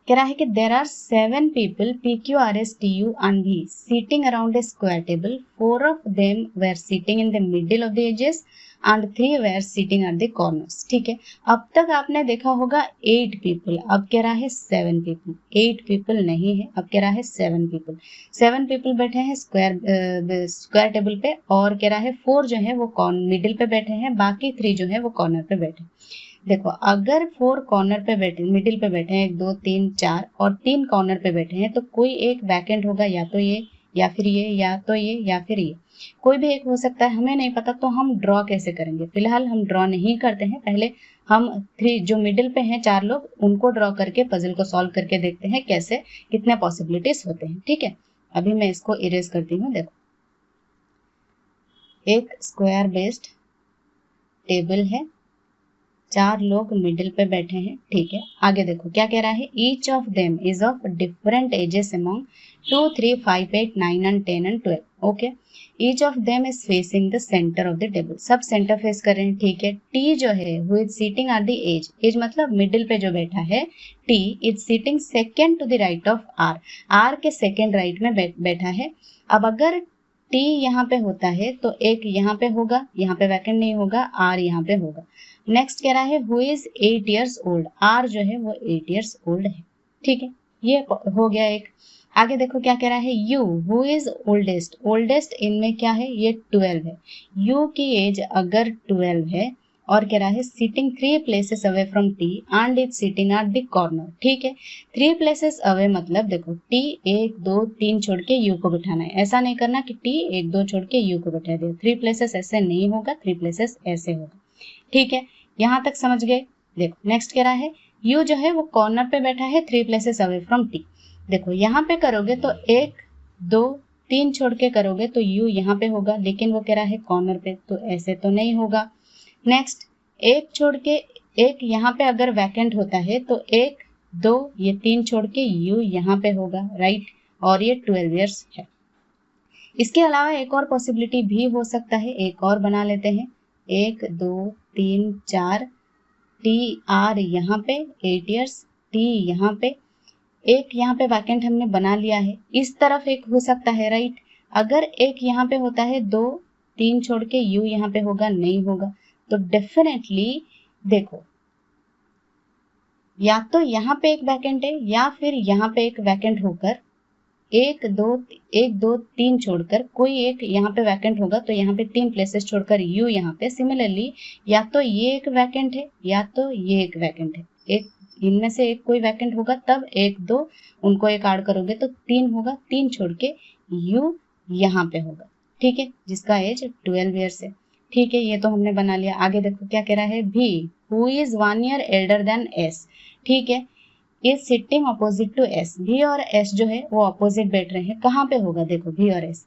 कह रहा है कि there are 7 people PQRSTU and V sitting around a square table. 4 of them were sitting in the middle of the edges and 3 were sitting at the corners. ठीक है, अब तक आपने देखा होगा 8 people, अब कह रहा है 7 people. 8 people नहीं है, अब कह रहा है 7 people. 7 people बैठे हैं स्क्वायर टेबल पे और कह रहा है 4 जो है वो मिडिल पे बैठे हैं, बाकी 3 जो है वो कॉर्नर पे बैठे. देखो, अगर 4 कॉर्नर पे बैठे, मिडिल पे बैठे हैं, 1 2 3 4 और 3 कॉर्नर पे बैठे हैं, तो कोई एक वैकेंट होगा, या तो ये या फिर ये या तो ये या फिर ये, कोई भी एक हो सकता है. हमें नहीं पता, तो हम ड्रॉ कैसे करेंगे? फिलहाल हम ड्रॉ नहीं करते हैं, पहले हम 3 जो मिडिल पे हैं 4 लोग, उनको ड्रॉ करके पजल को सॉल्व करके देखते हैं कैसे, कितने पॉसिबिलिटीज होते हैं. ठीक है, अभी मैं इसको इरेज करती हूँ. देखो, एक स्क्वायर बेस्ड टेबल है, 4 लोग मिडिल पे बैठे हैं. ठीक है, आगे देखो क्या कह रहा है. Each of them is of different ages among 2 3 5 8 9 and 10 and 12. Okay, each of them is facing the centre of the table. सब सेंटर फेस कर रहे हैं. ठीक है, टी जो है who is sitting at the edge, edge मतलब middle पे जो बैठा है, T is sitting second to the right of R, R के सेकेंड राइट में बैठा है. अब अगर टी यहाँ पे होता है तो एक यहाँ पे होगा, यहाँ पे वैकेंट नहीं होगा, आर यहाँ पे होगा. नेक्स्ट कह रहा है who is 8 years old, R जो है वो 8 years old है. ठीक है, ये हो गया एक. आगे देखो क्या कह रहा है. You who is oldest, oldest इनमें क्या है, ये 12 है. यू की एज अगर 12 है और कह रहा है sitting 3 places away from T and is sitting at the corner. ठीक है, 3 places away मतलब देखो टी 1 2 3 छोड़ के यू को बिठाना है. ऐसा नहीं करना कि टी 1 2 छोड़ के यू को बिठा दे. 3 places ऐसे नहीं होगा, 3 places ऐसे होगा. ठीक है, यहाँ तक समझ गए. देखो नेक्स्ट कह रहा है यू जो है वो कॉर्नर पे बैठा है 3 places away from टी. देखो यहाँ पे करोगे तो 1 2 3 छोड़ के करोगे तो यू यहाँ पे होगा, लेकिन वो कह रहा है कॉर्नर पे, तो ऐसे तो नहीं होगा. नेक्स्ट, एक छोड़ के एक यहाँ पे अगर वैकेंट होता है तो 1 2 ये 3 छोड़ के यू यहाँ पे होगा, राइट, और ये 12 years है. इसके अलावा एक और पॉसिबिलिटी भी हो सकता है, एक और बना लेते हैं. 1 2 3 4 टी आर यहाँ पे 8 years, टी यहाँ पे, एक यहाँ पे वैकेंट हमने बना लिया है. इस तरफ एक हो सकता है, राइट. अगर एक यहाँ पे होता है 2 3 छोड़ के यू यहाँ पे होगा, नहीं होगा. तो डेफिनेटली देखो, या तो यहाँ पे एक वैकेंट है या फिर यहाँ पे एक वैकेंट होकर 1 2 3 छोड़कर कोई एक यहाँ पे वैकेंट होगा, तो यहाँ पे 3 places छोड़कर यू यहाँ पे. सिमिलरली या तो ये एक वैकेंट है या तो ये एक वैकेंट है, एक इनमें से एक कोई वैकेंट होगा, तब 1 2 उनको एक ऐड करोगे तो 3 होगा, 3 छोड़ के यू यहाँ पे होगा. ठीक है, जिसका एज 12 years है. ठीक है, ये तो हमने बना लिया. आगे देखो क्या कह रहा है. B who is 1 year elder than S, ठीक है, is sitting opposite to S. B और एस जो है वो अपोजिट बैठ रहे हैं. कहाँ पे होगा? देखो भी और एस,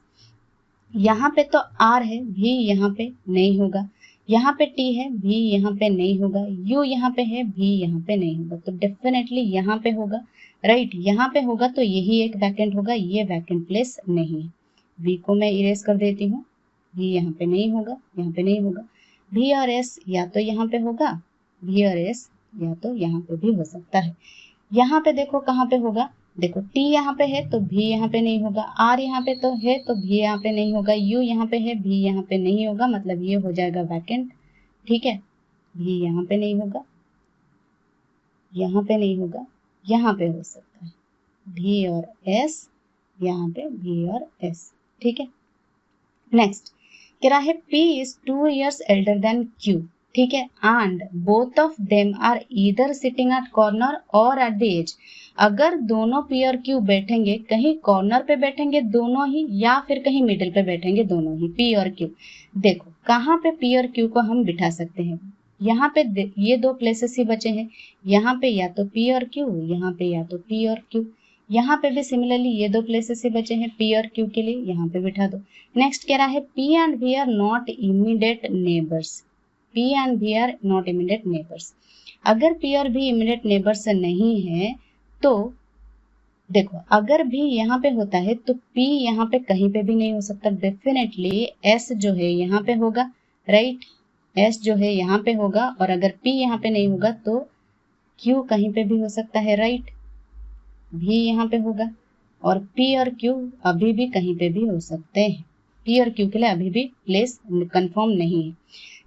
यहाँ पे तो आर है, भी यहाँ पे नहीं होगा. यहाँ पे टी है, भी यहाँ पे नहीं होगा. यू यहाँ पे है, भी यहाँ पे नहीं होगा. तो डेफिनेटली यहाँ पे होगा, राइट. यहाँ पे होगा तो यही एक वैकेंट होगा, ये वैकेंट प्लेस नहीं है. वी को मैं इरेज कर देती हूँ. भी यहाँ पे नहीं होगा, यहाँ पे नहीं होगा. भी और एस या तो यहाँ पे होगा, भी और एस या तो यहाँ पे भी हो सकता है. यहाँ पे देखो कहाँ पे होगा. देखो टी यहाँ पे है तो भी यहाँ पे नहीं होगा, आर यहाँ पे तो है तो भी यहाँ पे नहीं होगा, यू यहाँ पे है, भी यहाँ पे नहीं होगा, मतलब ये हो जाएगा वैकेंट. ठीक है, भी यहाँ पे नहीं होगा, यहाँ पे नहीं होगा, यहाँ पे हो सकता है भी और एस, यहाँ पे भी और एस. ठीक है, नेक्स्ट कह रहा है P is 2 years elder than Q. ठीक है, and both of them are either sitting at corner or at the edge. अगर दोनों P और Q बैठेंगे, कहीं कॉर्नर पे बैठेंगे दोनों ही, या फिर कहीं मिडिल पे बैठेंगे दोनों ही, P और Q. देखो कहाँ पे P और Q को हम बिठा सकते हैं. यहाँ पे ये 2 places ही बचे हैं. यहाँ पे या तो P और Q, यहाँ पे या तो P और Q. यहाँ पे भी सिमिलरली ये 2 places से बचे हैं P और Q के लिए, यहाँ पे बिठा दो. नेक्स्ट कह रहा है P and V are not immediate neighbors. P and V are not immediate neighbors. अगर P और V immediate neighbors नहीं है तो देखो, अगर भी यहाँ पे होता है तो P यहाँ पे कहीं पे भी नहीं हो सकता. डेफिनेटली S जो है यहाँ पे होगा, राइट. S जो है यहाँ पे होगा, और अगर P यहाँ पे नहीं होगा तो Q कहीं पे भी हो सकता है, राइट. भी यहाँ पे होगा, और P और Q अभी भी कहीं पे भी हो सकते हैं। P और Q के लिए अभी भी प्लेस कंफर्म नहीं है।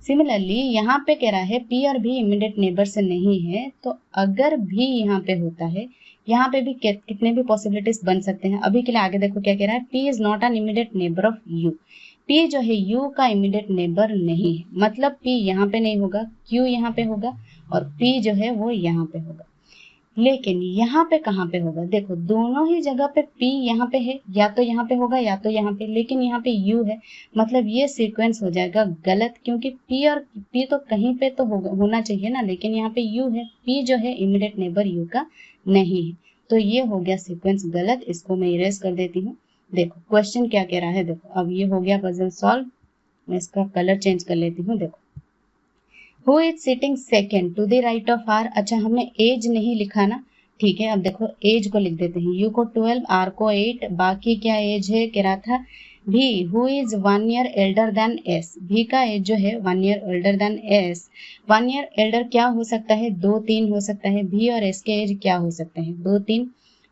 सिमिलरली यहाँ पे कह रहा है P और B इमीडिएट नेबर से नहीं है, तो अगर भी यहाँ पे होता है, यहाँ पे भी कितने भी पॉसिबिलिटीज बन सकते हैं। अभी के लिए आगे देखो क्या कह रहा है, P is not an immediate neighbour of U। P जो है U का इमीडिएट नेबर नहीं है, मतलब P यहाँ पे नहीं होगा, Q यहाँ पे होगा और P जो है वो यहाँ पे होगा। लेकिन यहाँ पे कहाँ पे होगा, देखो दोनों ही जगह पे P यहाँ पे है, या तो यहाँ पे होगा या तो यहाँ पे, लेकिन यहाँ पे U है, मतलब ये सीक्वेंस हो जाएगा गलत, क्योंकि P और P तो कहीं पे तो होना चाहिए ना, लेकिन यहाँ पे U है, P जो है इमीडिएट नेबर U का नहीं है, तो ये हो गया सीक्वेंस गलत। इसको मैं इरेज कर देती हूँ। देखो क्वेश्चन क्या कह रहा है, देखो अब ये हो गया पजल सॉल्व। मैं इसका कलर चेंज कर लेती हूँ। देखो Who is sitting second to the right of R। अच्छा हमने एज नहीं लिखा ना, ठीक है। अब देखो एज को लिख देते हैं, U को 12, R को 8, बाकी क्या एज है कह रहा था V। Who is 1 year elder than S। V का एज जो है 1 year elder than S। 1 year elder क्या हो सकता है, 2 3 हो सकता है। V और S के एज क्या हो सकते हैं, 2 3,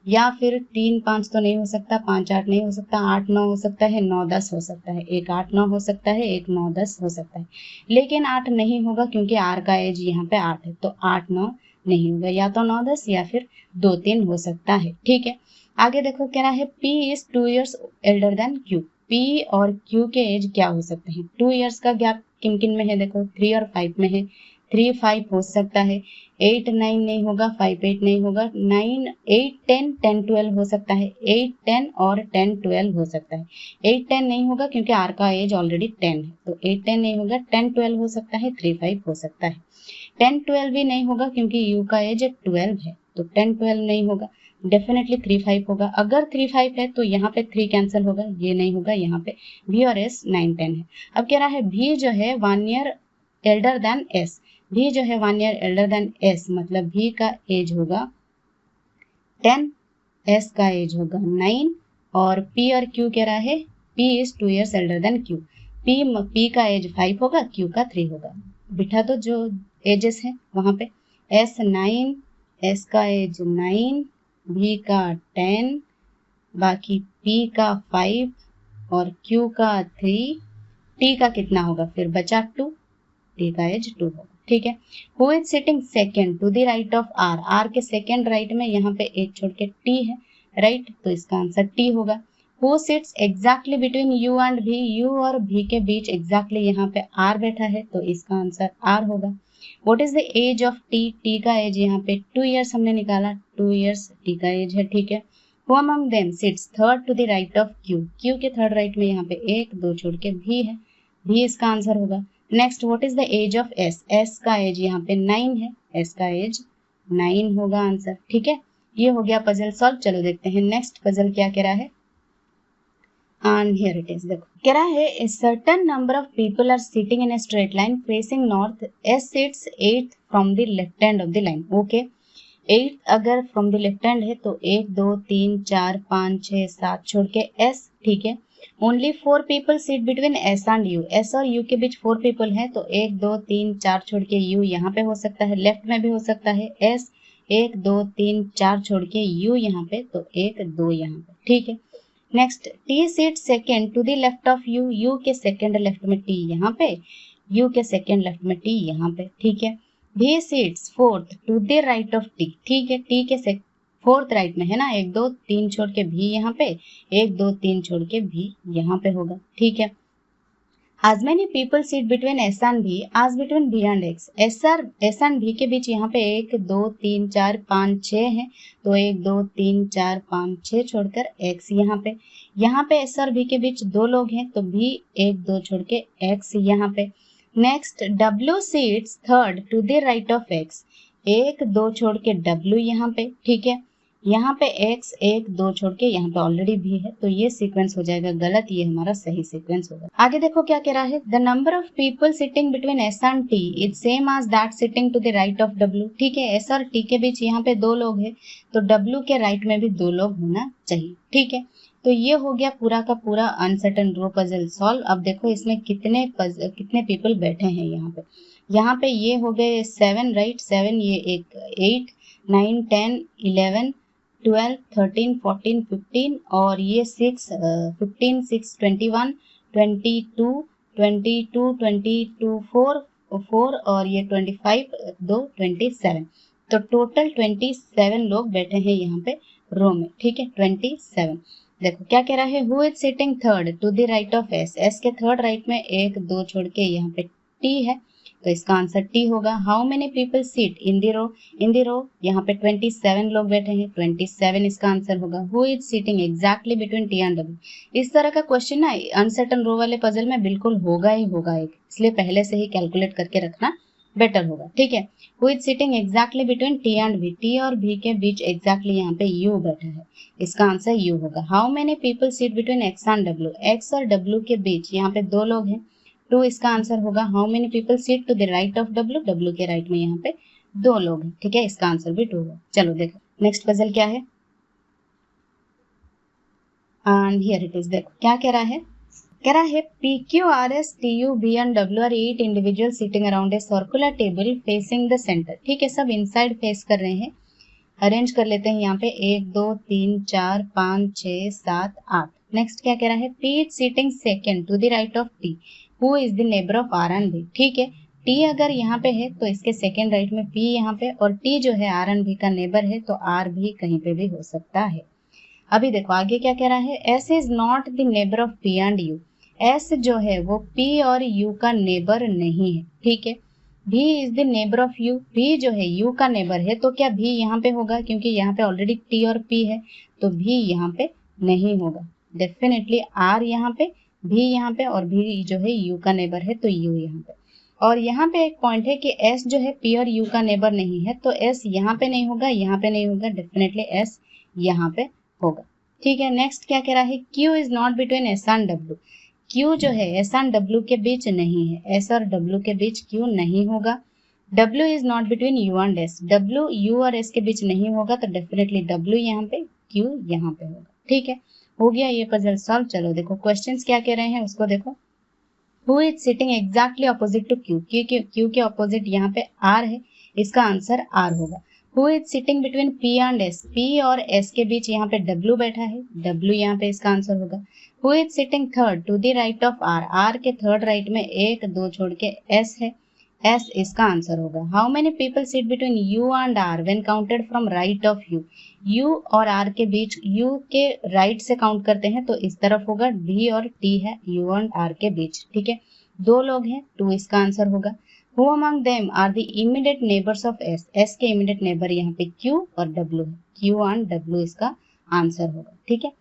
या फिर 3 5 तो नहीं हो सकता, 5 8 नहीं हो सकता, 8 9 हो सकता है, 9 10 हो सकता है। एक 8 9 हो सकता है, एक 9 10 हो सकता है, लेकिन 8 नहीं होगा क्योंकि R का एज यहाँ पे 8 है, तो 8 9 नहीं होगा, या तो 9 10 या फिर 2 3 हो सकता है, ठीक है। आगे देखो क्या है, P is 2 years elder than Q। P और Q के एज क्या हो सकते हैं, 2 years का गैप किन किन में है, देखो 3 और 5 में है, 3 5 हो सकता है, 8 9 नहीं होगा, 5 8 नहीं होगा, 9 8 10 10 12 हो सकता है, 8 10 और 10 12 हो सकता है। 8 10 नहीं होगा क्योंकि R का एज ऑलरेडी 10 है, तो 8 10 नहीं होगा, 10 12 हो सकता है, 3 5 हो सकता है। 10 12 भी नहीं होगा क्योंकि U का एज 12 है, तो 10 12 नहीं होगा, डेफिनेटली 3 5 होगा। अगर 3 5 है तो यहाँ पे 3 कैंसिल होगा, ये नहीं होगा, यहाँ पे V और S 9 10 है। अब कह रहा है V जो है 1 year elder than S। V जो है 1 year elder than S, मतलब V का एज होगा 10, S का एज होगा 9, और P और Q कह रहा है P is 2 years elder than Q। P का एज 5 होगा, Q का 3 होगा। बिठा दो जो एजेस है वहां पे, S 9, S का एज 9, V का 10, बाकी P का 5 और Q का 3, T का कितना होगा फिर बचा 2, T का एज 2 होगा, ठीक है। Who is sitting second to the right of R। R के सेकेंड राइट में यहाँ पे एक छोड़ के T है, राइट, तो इसका आंसर T होगा। Who sits exactly between U and V। U और V के बीच exactly यहाँ पे R बैठा है, तो इसका आंसर R होगा। What is the age of T। T का एज यहाँ पे 2 years हमने निकाला, 2 years T का एज है, ठीक है। Who among them sits third to the right of Q। Q के थर्ड राइट में यहाँ पे 1 2 छोड़ के V है, V इसका आंसर होगा। Next what is the age of S। S का एज यहाँ पे 9 है, S का एज 9 होगा आंसर, ठीक है। ये हो गया पजल सॉल्व। चलो देखते हैं नेक्स्ट पजल क्या कह रहा है। And here it is, देखो कह रहा है a certain number of people are sitting in a straight line facing north। S sits 8 from the left end of the line। Okay 8 अगर from the left hand है तो 1 2 3 4 5 6 7 छोड़ के S, ठीक है। Only 4 people seat between S and U। S और U के बीच 4 people हैं, तो 1 2 3 4 छोड़ के U यहाँ पे हो सकता है, लेफ्ट में भी हो सकता है S, 1 2 3 4 छोड़ के U यहाँ पे, तो 1 2 यहाँ पे, ठीक है। Next T seat second to the left of U। U के सेकेंड लेफ्ट में T यहाँ पे, U के सेकेंड लेफ्ट में T यहाँ पे, ठीक है। V seats fourth to the right of T। ठीक है, T के फोर्थ राइट में है ना, 1 2 3 छोड़ के V यहाँ पे, 1 2 3 छोड़ के V यहाँ पे होगा, ठीक है। As many people sit between S and V as between B and X। S and V के बीच यहाँ पे 1 2 3 4 5 6 है, तो 1 2 3 4 5 6 छोड़कर X यहाँ पे S और V के बीच 2 लोग हैं, तो B 1 2 छोड़ के X यहाँ पे। Next W seats third to the right of X। 1 2 छोड़ के W यहाँ पे, ठीक है। यहाँ पे X 1 2 छोड़ के यहाँ पे ऑलरेडी भी है, तो ये सीक्वेंस हो जाएगा गलत, ये हमारा सही सीक्वेंस होगा। आगे देखो क्या कह रहा है, the number of people sitting between S and T is same as that sitting to the right of W। ठीक है, S और T के बीच यहाँ पे 2 लोग हैं, तो W के राइट में भी 2 लोग होना चाहिए, ठीक है। तो ये हो गया पूरा का पूरा अनसर्टेन रो पजल सॉल्व। अब देखो इसमें कितने पीपल बैठे हैं यहाँ पे ये हो गए 7, राइट, 7, ये एक 8 9 10 11 12, 13, 14, 15 और ये 6, 15, 6, 21, 22, 22, 22, 4 और ये 25, 2, 27। तो टोटल 27 लोग बैठे हैं यहाँ पे रो में, ठीक है, 27। देखो क्या कह रहा है, who is sitting third to the right of S, S के थर्ड राइट में 1, 2 छोड़ के यहाँ पे टी है, तो इसका आंसर टी होगा। How many people seat in the row, in the row यहाँ पे 27 लोग बैठे हैं, 27 इसका आंसर होगा। Who is seating exactly between T and W. इस तरह का क्वेश्चन ना अनसर्टन रो वाले पजल में बिल्कुल होगा ही होगा एक, इसलिए पहले से ही कैलकुलेट करके रखना बेटर होगा, ठीक है। Who is seating exactly between T and V, T और वी के बीच एग्जैक्टली यहाँ पे यू बैठा है, इसका आंसर यू होगा। How many people seat between X and W, X और डब्ल्यू के बीच यहाँ पे 2 लोग हैं, 2 इसका आंसर होगा। How many people seat to the right of W, W के राइट में यहाँ पे 2 लोग हैं, ठीक है, इसका आंसर भी 2 होगा। चलो देखो नेक्स्ट पजल क्या है, एंड हियर इट इज। देखो क्या कह रहा है, कह रहा है P Q R S T U B and W are 8 individual sitting around a circular table facing the centre, ठीक है, सब इनसाइड फेस कर रहे हैं। अरेंज कर लेते हैं यहाँ पे 1, 2, 3, 4, 5, 6, 7, 8। नेक्स्ट क्या कह रहा है, P is sitting second to the right of T, who is the neighbour of R and B, ठीक है, टी अगर यहाँ पे है तो इसके सेकेंड राइट में पी यहाँ पे, और टी जो है आर एंड बी का नेबर है, तो आर भी कहीं पे भी हो सकता है। अभी देखो आगे क्या कह रहा है, S is not the neighbour of P and you, S जो है वो पी और यू का नेबर नहीं है, ठीक है। भी is the neighbour of you, भी जो है यू का नेबर है, तो क्या भी यहाँ पे होगा, क्योंकि यहाँ पे ऑलरेडी टी और पी है, तो भी यहाँ पे नहीं होगा। डेफिनेटली आर यहाँ पे, भी यहाँ पे, और भी जो है यू का नेबर है, तो यू यहाँ पे। और यहाँ पे एक पॉइंट है कि एस जो है पी और यू का नेबर नहीं है, तो एस यहाँ पे नहीं होगा, यहाँ पे नहीं होगा, डेफिनेटली एस यहाँ पे होगा, ठीक है। नेक्स्ट क्या कह रहा है, Q is not between S and W, Q जो है एस एंड डब्ल्यू के बीच नहीं है, एस और डब्ल्यू के बीच क्यू नहीं होगा। W is not between U and S, W you और एस के बीच नहीं होगा, तो डेफिनेटली डब्ल्यू यहाँ पे, क्यू यहाँ पे होगा, ठीक है। हो गया ये पजल सॉल्व। चलो देखो क्वेश्चंस क्या कह रहे हैं उसको देखो। Who is sitting exactly opposite to Q, Q के ऑपोजिट यहाँ पे आर है, इसका आंसर आर होगा। Who is sitting between P and S, P और एस के बीच यहाँ पे डब्ल्यू बैठा है, डब्ल्यू यहाँ पे इसका आंसर होगा। Who is sitting third to the right of R, R के थर्ड राइट में 1, 2 छोड़ के एस है, एस इसका आंसर होगा। How many people sit between U and R when counted from right of U, U और R के बीच, यू के राइट से काउंट करते हैं तो इस तरफ होगा, डी और टी है यू एंड आर के बीच, ठीक है, 2 लोग हैं, 2 इसका आंसर होगा। Who among them are the immediate neighbors of S, S के immediate neighbor यहाँ पे Q और W है, Q and W इसका आंसर होगा, ठीक है।